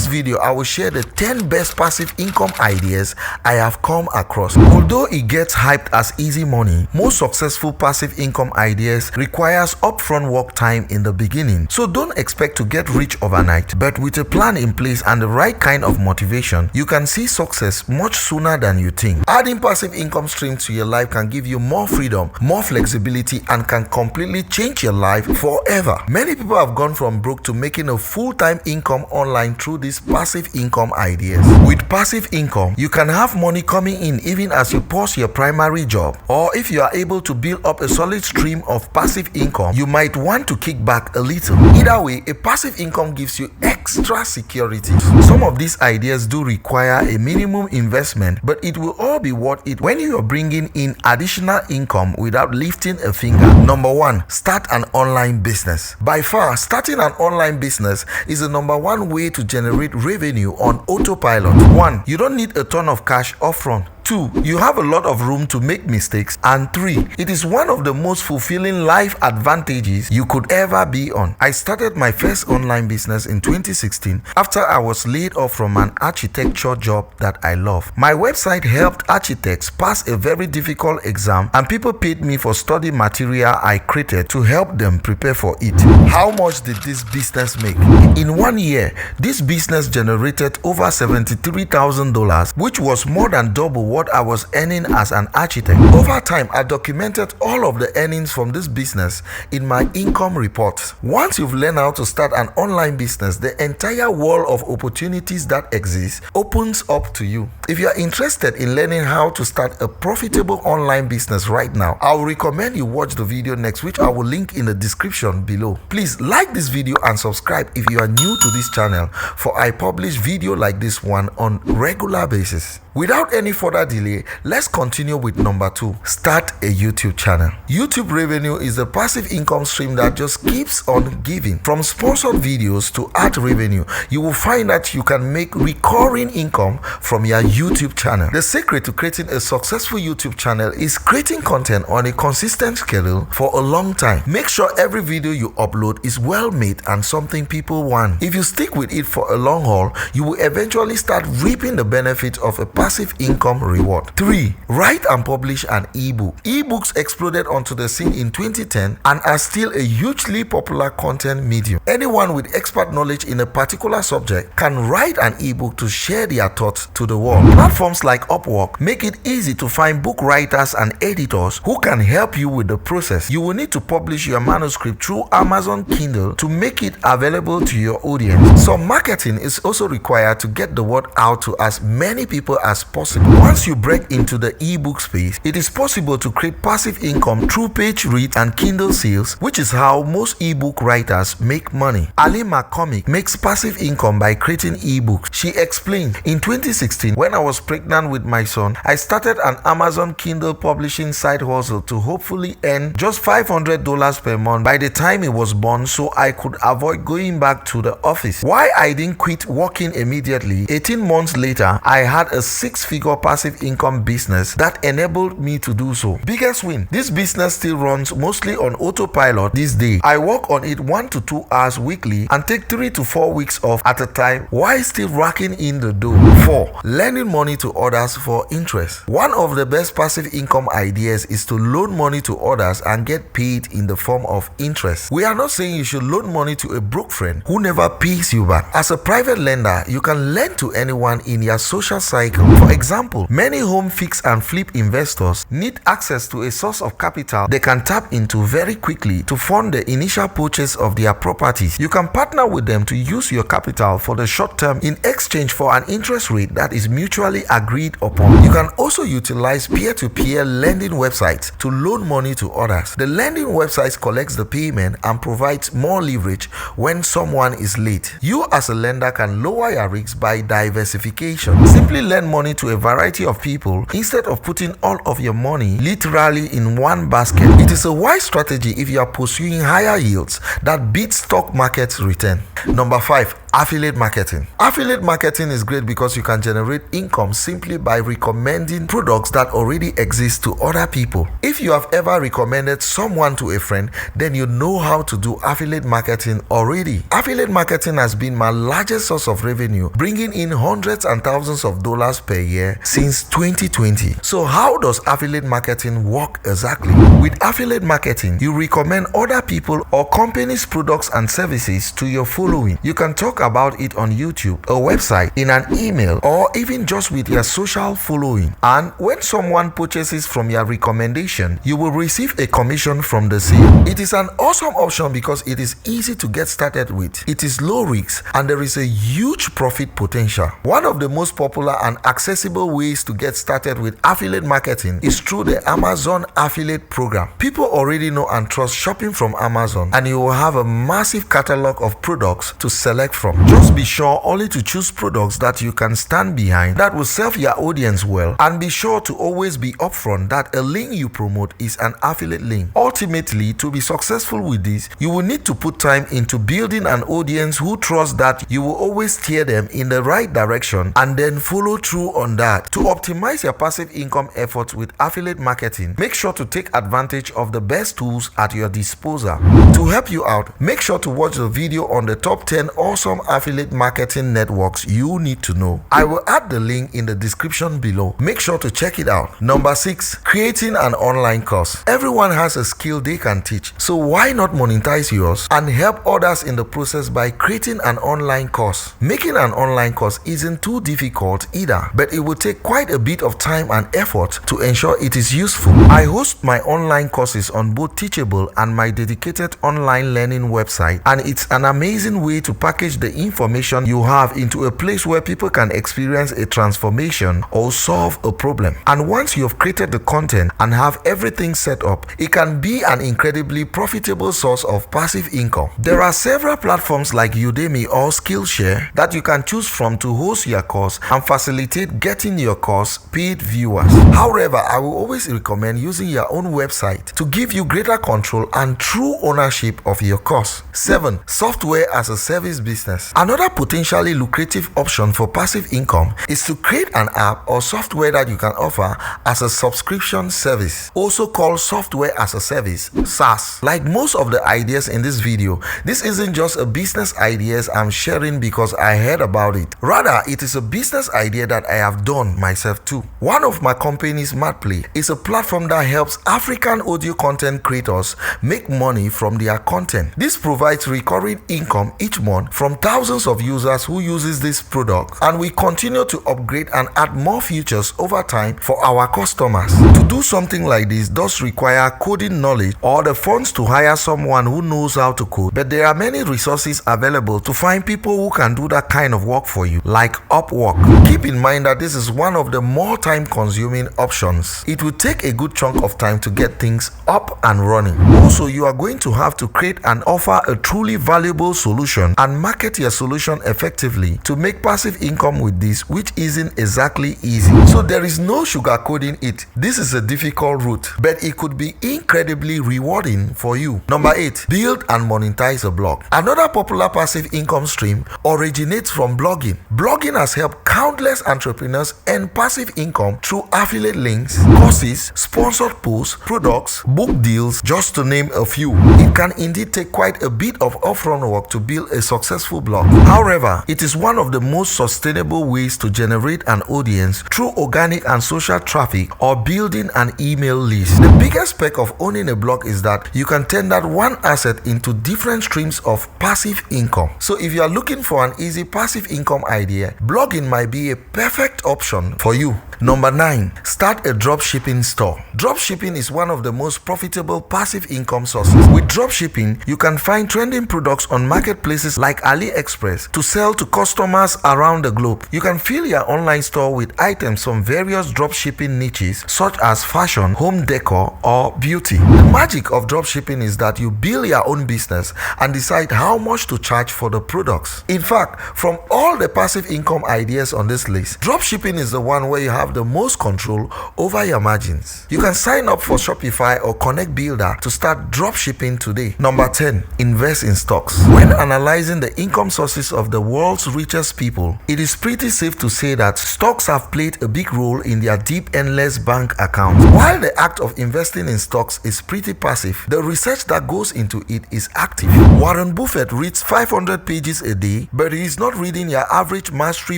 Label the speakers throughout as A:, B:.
A: this video, I will share the 10 best passive income ideas I have come across. Although it gets hyped as easy money, most successful passive income ideas requires upfront work time in the beginning. So don't expect to get rich overnight, but with a plan in place and the right kind of motivation, you can see success much sooner than you think. Adding passive income streams to your life can give you more freedom, more flexibility, and can completely change your life forever. Many people have gone from broke to making a full-time income online through these passive income ideas. With passive income, you can have money coming in even as you pause your primary job. Or if you are able to build up a solid stream of passive income, you might want to kick back a little. Either way, a passive income gives you extra security. Some of these ideas do require a minimum investment, but it will all be worth it when you are bringing in additional income without lifting a finger. Number 1, start an online business. By far, starting an online business is the number one way to generate revenue on autopilot. 1, you don't need a ton of cash upfront. 2, you have a lot of room to make mistakes. And 3, it is one of the most fulfilling life advantages you could ever be on. I started my first online business in 2016 after I was laid off from an architecture job that I love. My website helped architects pass a very difficult exam, and people paid me for study material I created to help them prepare for it. How much did this business make? In 1 year, this business generated over $73,000, which was more than double what I was earning as an architect. Over time, I documented all of the earnings from this business in my income report. Once you've learned how to start an online business, the entire world of opportunities that exist opens up to you. If you are interested in learning how to start a profitable online business right now, I will recommend you watch the video next, which I will link in the description below. Please like this video and subscribe if you are new to this channel, for I publish video like this one on regular basis. Without any further delay, let's continue with number 2. Start a YouTube channel. YouTube revenue is a passive income stream that just keeps on giving. From sponsored videos to ad revenue, you will find that you can make recurring income from your YouTube channel. The secret to creating a successful YouTube channel is creating content on a consistent schedule for a long time. Make sure every video you upload is well made and something people want. If you stick with it for a long haul, you will eventually start reaping the benefits of a passive income reward. 3, write and publish an ebook. Ebooks exploded onto the scene in 2010 and are still a hugely popular content medium. Anyone with expert knowledge in a particular subject can write an ebook to share their thoughts to the world. Platforms like Upwork make it easy to find book writers and editors who can help you with the process. You will need to publish your manuscript through Amazon Kindle to make it available to your audience. Some marketing is also required to get the word out to as many people as possible. Once you break into the ebook space, it is possible to create passive income through page reads and Kindle sales, which is how most ebook writers make money. Ali McCormick makes passive income by creating ebooks. She explained, in 2016, when I was pregnant with my son, I started an Amazon Kindle publishing side hustle to hopefully earn just $500 per month by the time he was born, so I could avoid going back to the office. Why I didn't quit working immediately, 18 months later, I had a 6-figure passive income business that enabled me to do so. Biggest win: this business still runs mostly on autopilot these days. I work on it 1 to 2 hours weekly and take 3 to 4 weeks off at a time while still racking in the dough. 4, lending money to others for interest. One of the best passive income ideas is to loan money to others and get paid in the form of interest. We are not saying you should loan money to a broke friend who never pays you back. As a private lender, you can lend to anyone in your social cycle. For example, many home fix and flip investors need access to a source of capital they can tap into very quickly to fund the initial purchase of their properties. You can partner with them to use your capital for the short term in exchange for an interest rate that is mutually agreed upon. You can also utilize peer-to-peer lending websites to loan money to others. The lending website collects the payment and provides more leverage when someone is late. You as a lender can lower your risks by diversification. Simply lend money to a variety of people instead of putting all of your money literally in one basket. It is a wise strategy if you are pursuing higher yields that beat stock market return. Number 5, Affiliate marketing. Affiliate marketing is great because you can generate income simply by recommending products that already exist to other people. If you have ever recommended someone to a friend, then you know how to do affiliate marketing already. Affiliate marketing has been my largest source of revenue, bringing in hundreds and thousands of dollars per year since 2020. So how does affiliate marketing work exactly? With affiliate marketing, you recommend other people or companies' products and services to your following. You can talk about it on YouTube, a website, in an email, or even just with your social following. And when someone purchases from your recommendation, you will receive a commission from the sale. It is an awesome option because it is easy to get started with. It is low risk and there is a huge profit potential. One of the most popular and accessible ways to get started with affiliate marketing is through the Amazon affiliate program. People already know and trust shopping from Amazon, and you will have a massive catalog of products to select from. Just be sure only to choose products that you can stand behind, that will serve your audience well, and be sure to always be upfront that a link you promote is an affiliate link. Ultimately, to be successful with this, you will need to put time into building an audience who trust that you will always steer them in the right direction and then follow through on that. To optimize your passive income efforts with affiliate marketing, make sure to take advantage of the best tools at your disposal. To help you out, make sure to watch the video on the top 10 awesome affiliate marketing networks you need to know. I will add the link in the description below. Make sure to check it out. Number 6, creating an online course. Everyone has a skill they can teach, so why not monetize yours and help others in the process by creating an online course? Making an online course isn't too difficult either, but it will take quite a bit of time and effort to ensure it is useful. I host my online courses on both Teachable and my dedicated online learning website, and it's an amazing way to package the information you have into a place where people can experience a transformation or solve a problem. And once you have created the content and have everything set up, it can be an incredibly profitable source of passive income. There are several platforms like Udemy or Skillshare that you can choose from to host your course and facilitate getting your course paid viewers. However, I will always recommend using your own website to give you greater control and true ownership of your course. 7. Software as a service business. Another potentially lucrative option for passive income is to create an app or software that you can offer as a subscription service, also called software as a service, SaaS. Like most of the ideas in this video, this isn't just a business ideas I'm sharing because I heard about it. Rather, it is a business idea that I have done myself too. One of my companies, Matplay, is a platform that helps African audio content creators make money from their content. This provides recurring income each month from thousands of users who uses this product, and we continue to upgrade and add more features over time for our customers. To do something like this does require coding knowledge or the funds to hire someone who knows how to code, but there are many resources available to find people who can do that kind of work for you, like Upwork. Keep in mind that this is one of the more time-consuming options. It will take a good chunk of time to get things up and running. Also, you are going to have to create and offer a truly valuable solution and market your solution effectively to make passive income with this, which isn't exactly easy. So there is no sugarcoating it. This is a difficult route, but it could be incredibly rewarding for you. Number 8, build and monetize a blog. Another popular passive income stream originates from blogging. Blogging has helped countless entrepreneurs earn passive income through affiliate links, courses, sponsored posts, products, book deals, just to name a few. It can indeed take quite a bit of upfront work to build a successful blog. However, it is one of the most sustainable ways to generate an audience through organic and social traffic or building an email list. The biggest perk of owning a blog is that you can turn that one asset into different streams of passive income. So if you are looking for an easy passive income idea, blogging might be a perfect option for you. Number 9, start a dropshipping store. Dropshipping is one of the most profitable passive income sources. With dropshipping, you can find trending products on marketplaces like AliExpress to sell to customers around the globe. You can fill your online store with items from various dropshipping niches such as fashion, home decor, or beauty. The magic of dropshipping is that you build your own business and decide how much to charge for the products. In fact, from all the passive income ideas on this list. Dropshipping is the one where you have the most control over your margins. You can sign up for Shopify or Connect Builder to start dropshipping today. Number 10. Invest in stocks. When analyzing the income sources of the world's richest people, it is pretty safe to say that stocks have played a big role in their deep endless bank accounts. While the act of investing in stocks is pretty passive, the research that goes into it is active. Warren Buffett reads 500 pages a day, but he is not reading your average mastery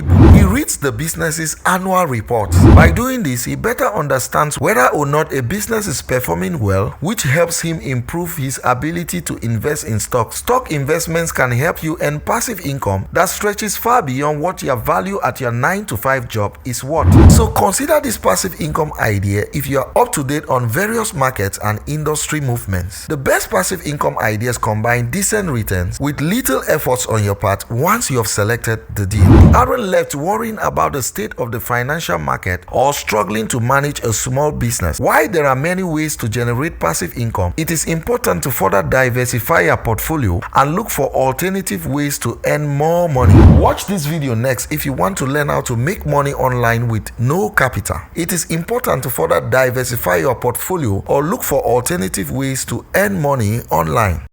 A: book. He reads the business's annual reports. By doing this, he better understands whether or not a business is performing well, which helps him improve his ability to invest in stocks. Stock investments can help you earn passive income that stretches far beyond what your value at your 9-to-5 job is worth. So consider this passive income idea if you are up to date on various markets and industry movements. The best passive income ideas combine decent returns with little efforts on your part once you have selected the deal. You aren't left worrying about the state of the financial market or struggling to manage a small business. While there are many ways to generate passive income, it is important to further diversify your portfolio and look for alternative ways to earn more money. Watch this video next if you want to learn how to make money online with no capital. It is important to further diversify your portfolio or look for alternative ways to earn money online.